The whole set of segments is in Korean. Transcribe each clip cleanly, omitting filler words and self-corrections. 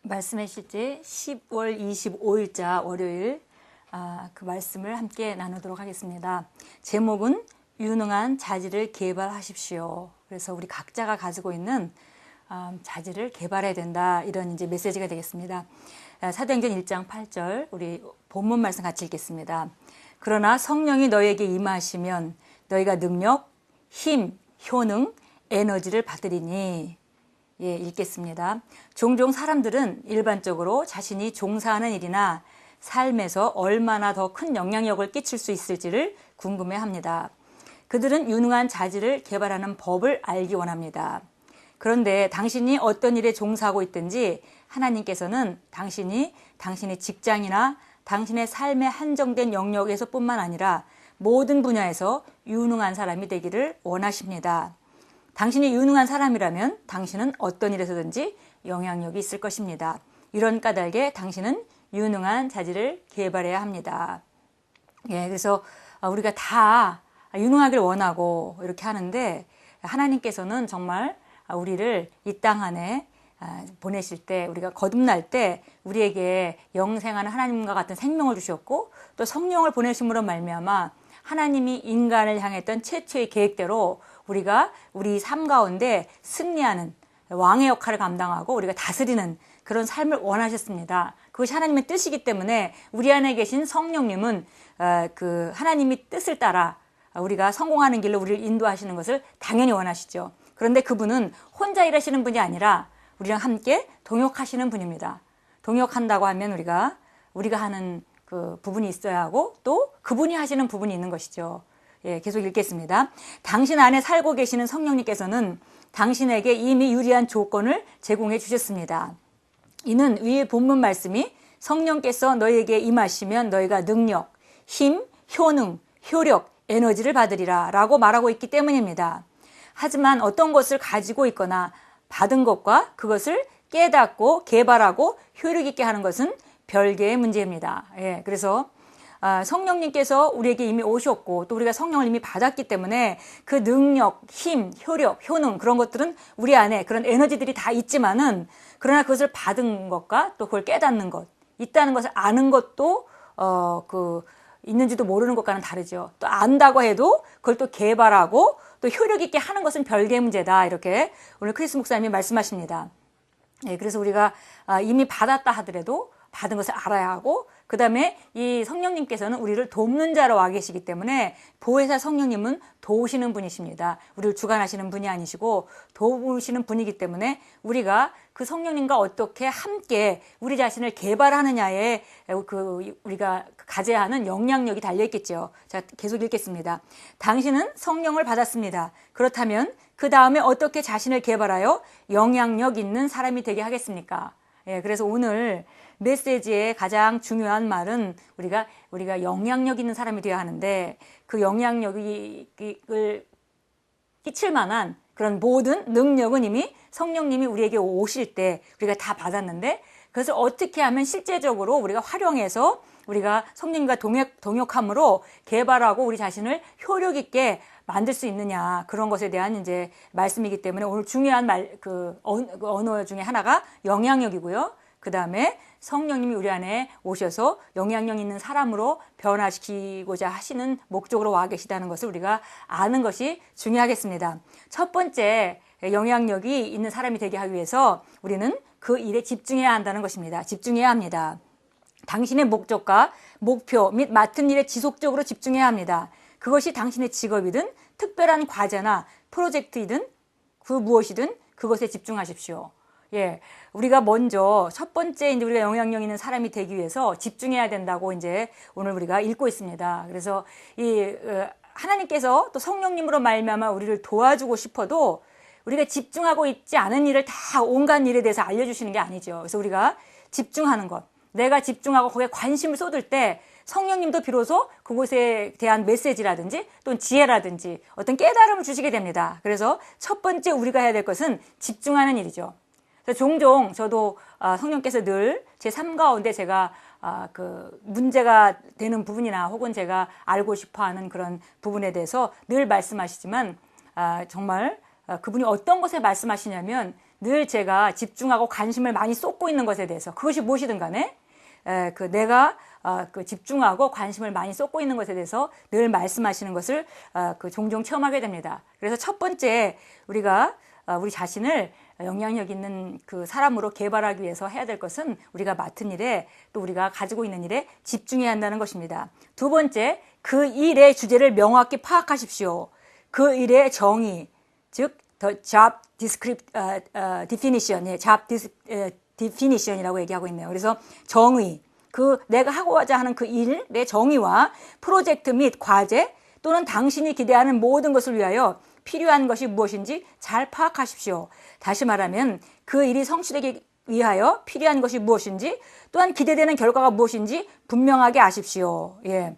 말씀의 실제 10월 25일자 월요일 그 말씀을 함께 나누도록 하겠습니다. 제목은 유능한 자질을 개발하십시오. 그래서 우리 각자가 가지고 있는 자질을 개발해야 된다, 이런 이제 메시지가 되겠습니다. 사도행전 1장 8절 우리 본문 말씀 같이 읽겠습니다. 그러나 성령이 너희에게 임하시면 너희가 능력, 힘, 효능, 에너지를 받으리니. 예, 읽겠습니다. 종종 사람들은 일반적으로 자신이 종사하는 일이나 삶에서 얼마나 더 큰 영향력을 끼칠 수 있을지를 궁금해합니다. 그들은 유능한 자질을 개발하는 법을 알기 원합니다. 그런데 당신이 어떤 일에 종사하고 있든지 하나님께서는 당신의 직장이나 당신의 삶의 한정된 영역에서뿐만 아니라 모든 분야에서 유능한 사람이 되기를 원하십니다. 당신이 유능한 사람이라면 당신은 어떤 일에서든지 영향력이 있을 것입니다. 이런 까닭에 당신은 유능한 자질을 개발해야 합니다. 예, 그래서 우리가 다 유능하길 원하고 이렇게 하는데, 하나님께서는 정말 우리를 이 땅 안에 보내실 때, 우리가 거듭날 때 우리에게 영생하는 하나님과 같은 생명을 주셨고, 또 성령을 보내심으로 말미암아 하나님이 인간을 향했던 최초의 계획대로 우리가 우리 삶 가운데 승리하는 왕의 역할을 감당하고 우리가 다스리는 그런 삶을 원하셨습니다. 그것이 하나님의 뜻이기 때문에 우리 안에 계신 성령님은 그 하나님이 뜻을 따라 우리가 성공하는 길로 우리를 인도하시는 것을 당연히 원하시죠. 그런데 그분은 혼자 일하시는 분이 아니라 우리랑 함께 동역하시는 분입니다. 동역한다고 하면 우리가 하는 그 부분이 있어야 하고, 또 그분이 하시는 부분이 있는 것이죠. 예, 계속 읽겠습니다. 당신 안에 살고 계시는 성령님께서는 당신에게 이미 유리한 조건을 제공해 주셨습니다. 이는 위의 본문 말씀이 성령께서 너희에게 임하시면 너희가 능력, 힘, 효능, 효력, 에너지를 받으리라 라고 말하고 있기 때문입니다. 하지만 어떤 것을 가지고 있거나 받은 것과 그것을 깨닫고 개발하고 효력 있게 하는 것은 별개의 문제입니다. 예, 그래서 성령님께서 우리에게 이미 오셨고, 또 우리가 성령을 이미 받았기 때문에 그 능력, 힘, 효력, 효능, 그런 것들은 우리 안에 그런 에너지들이 다 있지만은, 그러나 그것을 받은 것과 또 그걸 깨닫는 것, 있다는 것을 아는 것도 있는지도 모르는 것과는 다르죠. 또 안다고 해도 그걸 또 개발하고 또 효력 있게 하는 것은 별개의 문제다, 이렇게 오늘 크리스 목사님이 말씀하십니다. 예, 그래서 우리가 이미 받았다 하더라도 받은 것을 알아야 하고, 그 다음에 이 성령님께서는 우리를 돕는 자로 와 계시기 때문에, 보혜사 성령님은 도우시는 분이십니다. 우리를 주관하시는 분이 아니시고 도우시는 분이기 때문에 우리가 그 성령님과 어떻게 함께 우리 자신을 개발하느냐에 우리가 가져야 하는 영향력이 달려있겠죠. 자, 계속 읽겠습니다. 당신은 성령을 받았습니다. 그렇다면 그 다음에 어떻게 자신을 개발하여 영향력 있는 사람이 되게 하겠습니까? 예, 그래서 오늘 메시지의 가장 중요한 말은 우리가 영향력 있는 사람이 되어야 하는데, 그 영향력을 끼칠 만한 그런 모든 능력은 이미 성령님이 우리에게 오실 때 우리가 다 받았는데, 그것을 어떻게 하면 실제적으로 우리가 활용해서 우리가 성령님과 동역함으로 개발하고 우리 자신을 효력 있게 만들 수 있느냐, 그런 것에 대한 이제 말씀이기 때문에 오늘 중요한 언어 중에 하나가 영향력이고요. 그 다음에 성령님이 우리 안에 오셔서 영향력 있는 사람으로 변화시키고자 하시는 목적으로 와 계시다는 것을 우리가 아는 것이 중요하겠습니다. 첫 번째, 영향력이 있는 사람이 되게 하기 위해서 우리는 그 일에 집중해야 한다는 것입니다. 집중해야 합니다. 당신의 목적과 목표 및 맡은 일에 지속적으로 집중해야 합니다. 그것이 당신의 직업이든 특별한 과제나 프로젝트이든 그 무엇이든 그것에 집중하십시오. 예, 우리가 먼저 첫 번째 이제 우리가 영향력 있는 사람이 되기 위해서 집중해야 된다고 이제 오늘 우리가 읽고 있습니다. 그래서 하나님께서 또 성령님으로 말미암아 우리를 도와주고 싶어도 우리가 집중하고 있지 않은 일을 다 온갖 일에 대해서 알려주시는 게 아니죠. 그래서 우리가 집중하는 것, 내가 집중하고 거기에 관심을 쏟을 때 성령님도 비로소 그곳에 대한 메시지라든지 또는 지혜라든지 어떤 깨달음을 주시게 됩니다. 그래서 첫 번째 우리가 해야 될 것은 집중하는 일이죠. 그래서 종종 저도 성령께서 늘 제 삶 가운데 제가 그 문제가 되는 부분이나 혹은 제가 알고 싶어하는 그런 부분에 대해서 늘 말씀하시지만, 정말 그분이 어떤 것에 말씀하시냐면 늘 제가 집중하고 관심을 많이 쏟고 있는 것에 대해서 그것이 무엇이든 간에 내가 그 집중하고 관심을 많이 쏟고 있는 것에 대해서 늘 말씀하시는 것을 그 종종 체험하게 됩니다. 그래서 첫 번째 우리가 우리 자신을 영향력 있는 그 사람으로 개발하기 위해서 해야 될 것은 우리가 맡은 일에 또 우리가 가지고 있는 일에 집중해야 한다는 것입니다. 두 번째, 그 일의 주제를 명확히 파악하십시오. 그 일의 정의, 즉 the job definition, job definition이라고 얘기하고 있네요. 그래서 정의, 그 내가 하고자 하는 그 일의 정의와 프로젝트 및 과제 또는 당신이 기대하는 모든 것을 위하여 필요한 것이 무엇인지 잘 파악하십시오. 다시 말하면 그 일이 성취되기 위하여 필요한 것이 무엇인지 또한 기대되는 결과가 무엇인지 분명하게 아십시오. 예.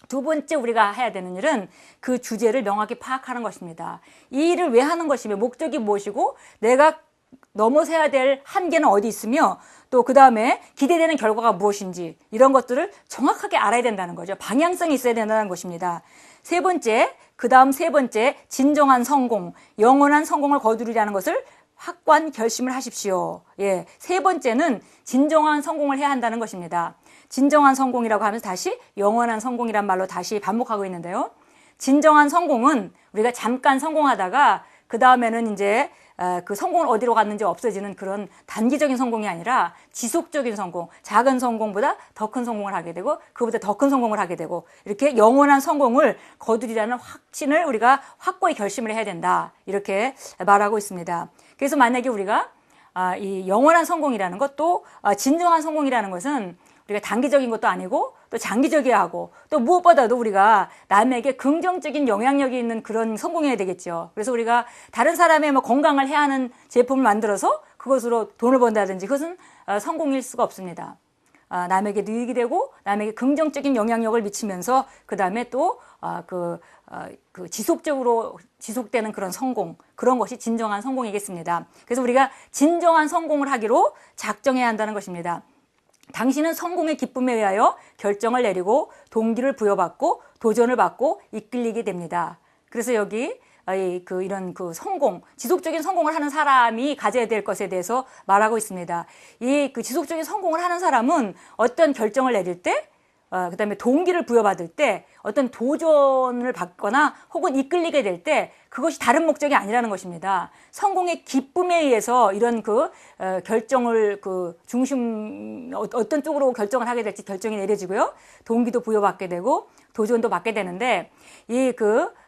두 번째 우리가 해야 되는 일은 그 주제를 명확히 파악하는 것입니다. 이 일을 왜 하는 것이며 목적이 무엇이고 내가 넘어서야 될 한계는 어디 있으며 또 그 다음에 기대되는 결과가 무엇인지 이런 것들을 정확하게 알아야 된다는 거죠. 방향성이 있어야 된다는 것입니다. 세 번째, 그 다음 세 번째, 진정한 성공, 영원한 성공을 거두리라는 것을 확고한 결심을 하십시오. 예, 세 번째는 진정한 성공을 해야 한다는 것입니다. 진정한 성공이라고 하면서 다시 영원한 성공이란 말로 다시 반복하고 있는데요. 진정한 성공은 우리가 잠깐 성공하다가 그 다음에는 이제 그 성공은 어디로 갔는지 없어지는 그런 단기적인 성공이 아니라 지속적인 성공, 작은 성공보다 더 큰 성공을 하게 되고 그보다 더 큰 성공을 하게 되고 이렇게 영원한 성공을 거두리라는 확신을 우리가 확고히 결심을 해야 된다. 이렇게 말하고 있습니다. 그래서 만약에 우리가 이 영원한 성공이라는 것도 진정한 성공이라는 것은 우리가 단기적인 것도 아니고 또 장기적이어야 하고 또 무엇보다도 우리가 남에게 긍정적인 영향력이 있는 그런 성공해야 되겠죠. 그래서 우리가 다른 사람의 뭐 건강을 해하는 제품을 만들어서 그것으로 돈을 번다든지 그것은 성공일 수가 없습니다. 남에게 유익이 되고 남에게 긍정적인 영향력을 미치면서 그 다음에 또 지속적으로 지속되는 그런 성공, 그런 것이 진정한 성공이겠습니다. 그래서 우리가 진정한 성공을 하기로 작정해야 한다는 것입니다. 당신은 성공의 기쁨에 의하여 결정을 내리고 동기를 부여받고 도전을 받고 이끌리게 됩니다. 그래서 여기 이런 성공, 지속적인 성공을 하는 사람이 가져야 될 것에 대해서 말하고 있습니다. 이 지속적인 성공을 하는 사람은 어떤 결정을 내릴 때, 그 다음에 동기를 부여받을 때, 어떤 도전을 받거나 혹은 이끌리게 될 때 그것이 다른 목적이 아니라는 것입니다. 성공의 기쁨에 의해서 이런 결정을 어떤 쪽으로 결정을 하게 될지 결정이 내려지고요. 동기도 부여받게 되고 도전도 받게 되는데 이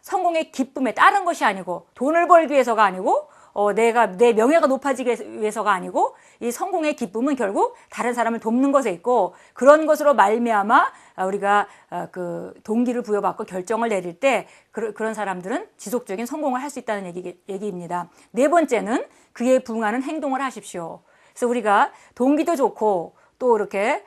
성공의 기쁨에 다른 것이 아니고 돈을 벌기 위해서가 아니고 내 명예가 높아지기 위해서가 아니고 이 성공의 기쁨은 결국 다른 사람을 돕는 것에 있고 그런 것으로 말미암아 우리가 동기를 부여받고 결정을 내릴 때 그런 사람들은 지속적인 성공을 할 수 있다는 얘기입니다. 네 번째는 그에 부응하는 행동을 하십시오. 그래서 우리가 동기도 좋고 또 이렇게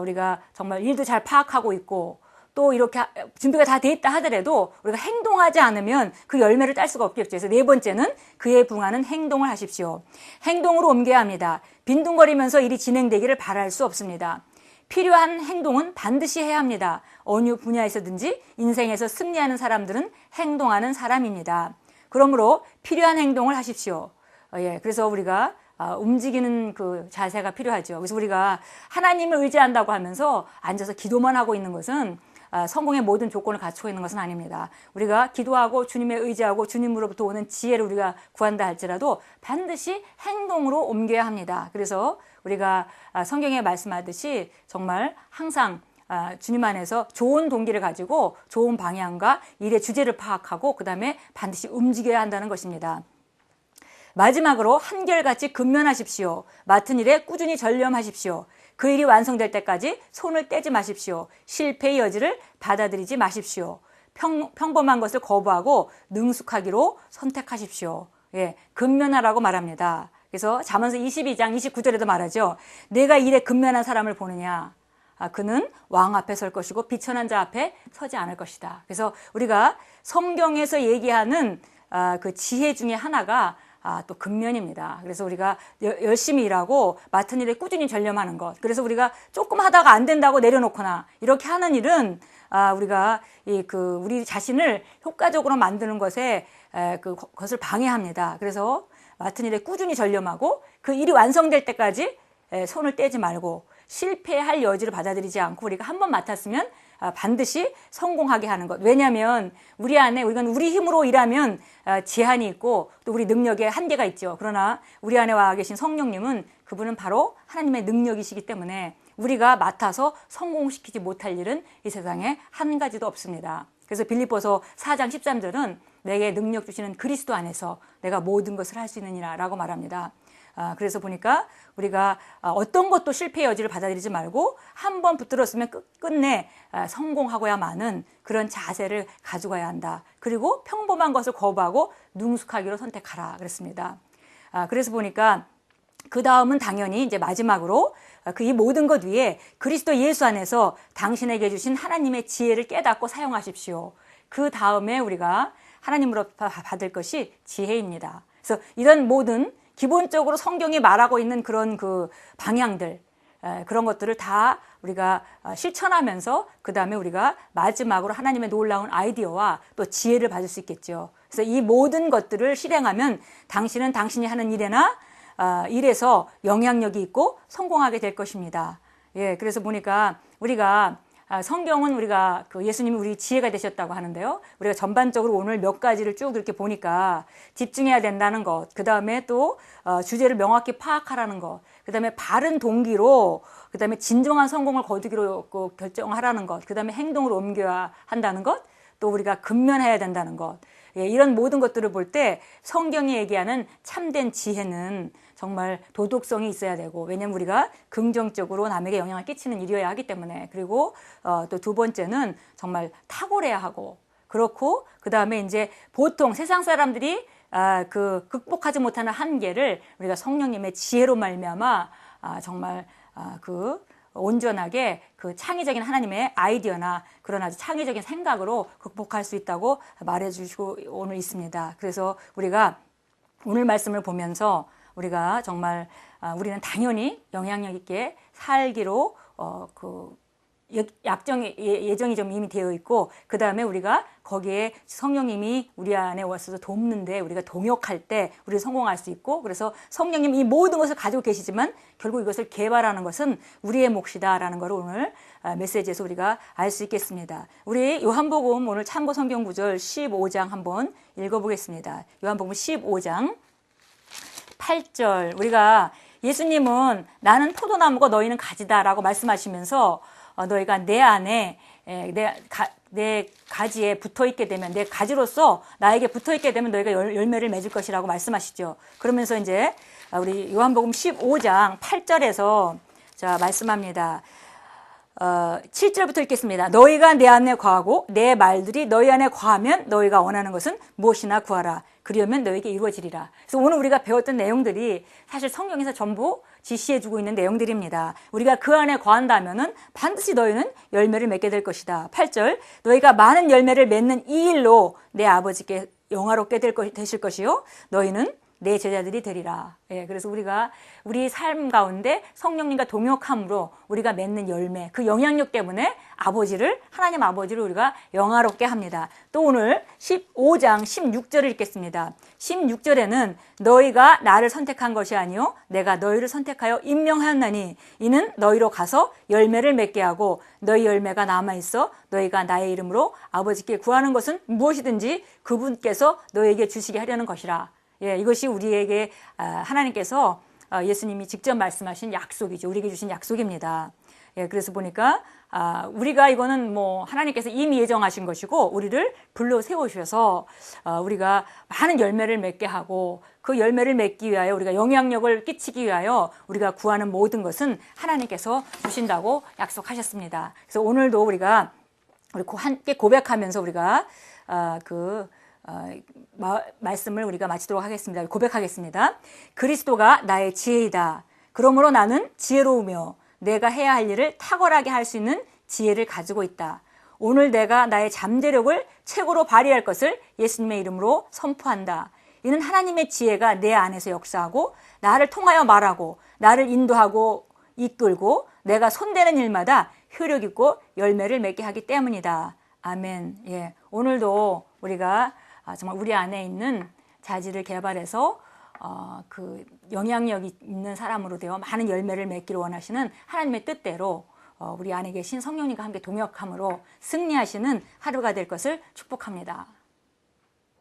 우리가 정말 일도 잘 파악하고 있고 또 이렇게 준비가 다 돼 있다 하더라도 우리가 행동하지 않으면 그 열매를 딸 수가 없겠죠. 그래서 네 번째는 그에 부응하는 행동을 하십시오. 행동으로 옮겨야 합니다. 빈둥거리면서 일이 진행되기를 바랄 수 없습니다. 필요한 행동은 반드시 해야 합니다. 어느 분야에서든지 인생에서 승리하는 사람들은 행동하는 사람입니다. 그러므로 필요한 행동을 하십시오. 그래서 우리가 움직이는 자세가 필요하죠. 그래서 우리가 하나님을 의지한다고 하면서 앉아서 기도만 하고 있는 것은 성공의 모든 조건을 갖추고 있는 것은 아닙니다. 우리가 기도하고 주님에 의지하고 주님으로부터 오는 지혜를 우리가 구한다 할지라도 반드시 행동으로 옮겨야 합니다. 그래서 우리가 성경에 말씀하듯이 정말 항상 주님 안에서 좋은 동기를 가지고 좋은 방향과 일의 주제를 파악하고 그 다음에 반드시 움직여야 한다는 것입니다. 마지막으로 한결같이 근면하십시오. 맡은 일에 꾸준히 전념하십시오. 그 일이 완성될 때까지 손을 떼지 마십시오. 실패의 여지를 받아들이지 마십시오. 평범한 것을 거부하고 능숙하기로 선택하십시오. 근면하라고 말합니다. 그래서 잠언서 22장 29절에도 말하죠. 내가 일에 근면한 사람을 보느냐. 그는 왕 앞에 설 것이고 비천한 자 앞에 서지 않을 것이다. 그래서 우리가 성경에서 얘기하는 그 지혜 중에 하나가 또 근면입니다. 그래서 우리가 열심히 일하고 맡은 일에 꾸준히 전념하는 것. 그래서 우리가 조금 하다가 안 된다고 내려놓거나 이렇게 하는 일은 우리가 우리 자신을 효과적으로 만드는 것에 그것을 방해합니다. 그래서 맡은 일에 꾸준히 전념하고 그 일이 완성될 때까지 손을 떼지 말고 실패할 여지를 받아들이지 않고 우리가 한번 맡았으면 반드시 성공하게 하는 것. 왜냐하면 우리 안에 우리 힘으로 일하면 제한이 있고 또 우리 능력에 한계가 있죠. 그러나 우리 안에 와 계신 성령님은 그분은 바로 하나님의 능력이시기 때문에 우리가 맡아서 성공시키지 못할 일은 이 세상에 한 가지도 없습니다. 그래서 빌립보서 4장 13절은 내게 능력 주시는 그리스도 안에서 내가 모든 것을 할 수 있느니라 라고 말합니다. 그래서 보니까 우리가 어떤 것도 실패의 여지를 받아들이지 말고 한번 붙들었으면 끝내 성공하고야만은 그런 자세를 가져가야 한다. 그리고 평범한 것을 거부하고 능숙하기로 선택하라 그랬습니다. 그래서 보니까 그 다음은 당연히 이제 마지막으로 그 이 모든 것 위에 그리스도 예수 안에서 당신에게 주신 하나님의 지혜를 깨닫고 사용하십시오. 그 다음에 우리가 하나님으로부터 받을 것이 지혜입니다. 그래서 이런 모든 기본적으로 성경이 말하고 있는 그런 그 방향들, 그런 것들을 다 우리가 실천하면서 그 다음에 우리가 마지막으로 하나님의 놀라운 아이디어와 또 지혜를 받을 수 있겠죠. 그래서 이 모든 것들을 실행하면 당신은 당신이 하는 일에서 영향력이 있고 성공하게 될 것입니다. 예, 그래서 보니까 우리가 성경은 우리가 그 예수님이 우리 지혜가 되셨다고 하는데요. 우리가 전반적으로 오늘 몇 가지를 쭉 이렇게 보니까 집중해야 된다는 것, 그 다음에 또 주제를 명확히 파악하라는 것, 그 다음에 바른 동기로, 그 다음에 진정한 성공을 거두기로 결정하라는 것, 그 다음에 행동으로 옮겨야 한다는 것, 또 우리가 근면해야 된다는 것. 예, 이런 모든 것들을 볼 때 성경이 얘기하는 참된 지혜는 정말 도덕성이 있어야 되고, 왜냐면 우리가 긍정적으로 남에게 영향을 끼치는 일이어야 하기 때문에, 그리고 또 두 번째는 정말 탁월해야 하고, 그렇고 그 다음에 이제 보통 세상 사람들이 극복하지 못하는 한계를 우리가 성령님의 지혜로 말미암아 정말 온전하게 그 창의적인 하나님의 아이디어나 그런 아주 창의적인 생각으로 극복할 수 있다고 말해주시고 오늘 있습니다. 그래서 우리가 오늘 말씀을 보면서 우리가 정말 우리는 당연히 영향력 있게 살기로 예정이 좀 이미 되어 있고, 그 다음에 우리가 거기에 성령님이 우리 안에 와서 돕는데 우리가 동역할 때 우리 성공할 수 있고, 그래서 성령님 이 모든 것을 가지고 계시지만 결국 이것을 개발하는 것은 우리의 몫이다라는 것을 오늘 메시지에서 우리가 알 수 있겠습니다. 우리 요한복음 오늘 참고 성경 구절 15장 한번 읽어보겠습니다. 요한복음 15장 8절. 우리가 예수님은 나는 포도나무고 너희는 가지다라고 말씀하시면서 너희가 내 안에 내 가지에 붙어있게 되면, 내 가지로서 나에게 붙어있게 되면 너희가 열매를 맺을 것이라고 말씀하시죠. 그러면서 이제 우리 요한복음 15장 8절에서 자 말씀합니다. 7절부터 읽겠습니다. 너희가 내 안에 거하고 내 말들이 너희 안에 거하면 너희가 원하는 것은 무엇이나 구하라. 그리하면 너희에게 이루어지리라. 그래서 오늘 우리가 배웠던 내용들이 사실 성경에서 전부 지시해주고 있는 내용들입니다. 우리가 그 안에 거한다면은 반드시 너희는 열매를 맺게 될 것이다. 8절 너희가 많은 열매를 맺는 이 일로 내 아버지께 영화롭게 되실 것이요 너희는 내 제자들이 되리라. 예, 그래서 우리가 우리 삶 가운데 성령님과 동역함으로 우리가 맺는 열매, 그 영향력 때문에 하나님 아버지를 우리가 영화롭게 합니다. 또 오늘 15장 16절을 읽겠습니다. 16절에는 너희가 나를 선택한 것이 아니요 내가 너희를 선택하여 임명하였나니 이는 너희로 가서 열매를 맺게 하고 너희 열매가 남아있어 너희가 나의 이름으로 아버지께 구하는 것은 무엇이든지 그분께서 너희에게 주시게 하려는 것이라. 예, 이것이 우리에게 하나님께서 예수님이 직접 말씀하신 약속이죠. 우리에게 주신 약속입니다. 예, 그래서 보니까 우리가 이거는 하나님께서 이미 예정하신 것이고 우리를 불러 세우셔서 우리가 많은 열매를 맺게 하고 그 열매를 맺기 위하여 우리가 영향력을 끼치기 위하여 우리가 구하는 모든 것은 하나님께서 주신다고 약속하셨습니다. 그래서 오늘도 우리가 함께 고백하면서 우리가 말씀을 우리가 마치도록 하겠습니다. 고백하겠습니다. 그리스도가 나의 지혜이다. 그러므로 나는 지혜로우며 내가 해야 할 일을 탁월하게 할 수 있는 지혜를 가지고 있다. 오늘 내가 나의 잠재력을 최고로 발휘할 것을 예수님의 이름으로 선포한다. 이는 하나님의 지혜가 내 안에서 역사하고 나를 통하여 말하고 나를 인도하고 이끌고 내가 손대는 일마다 효력 있고 열매를 맺게 하기 때문이다. 아멘. 예, 오늘도 우리가 정말 우리 안에 있는 자질을 개발해서 그 영향력이 있는 사람으로 되어 많은 열매를 맺기를 원하시는 하나님의 뜻대로 우리 안에 계신 성령님과 함께 동역함으로 승리하시는 하루가 될 것을 축복합니다.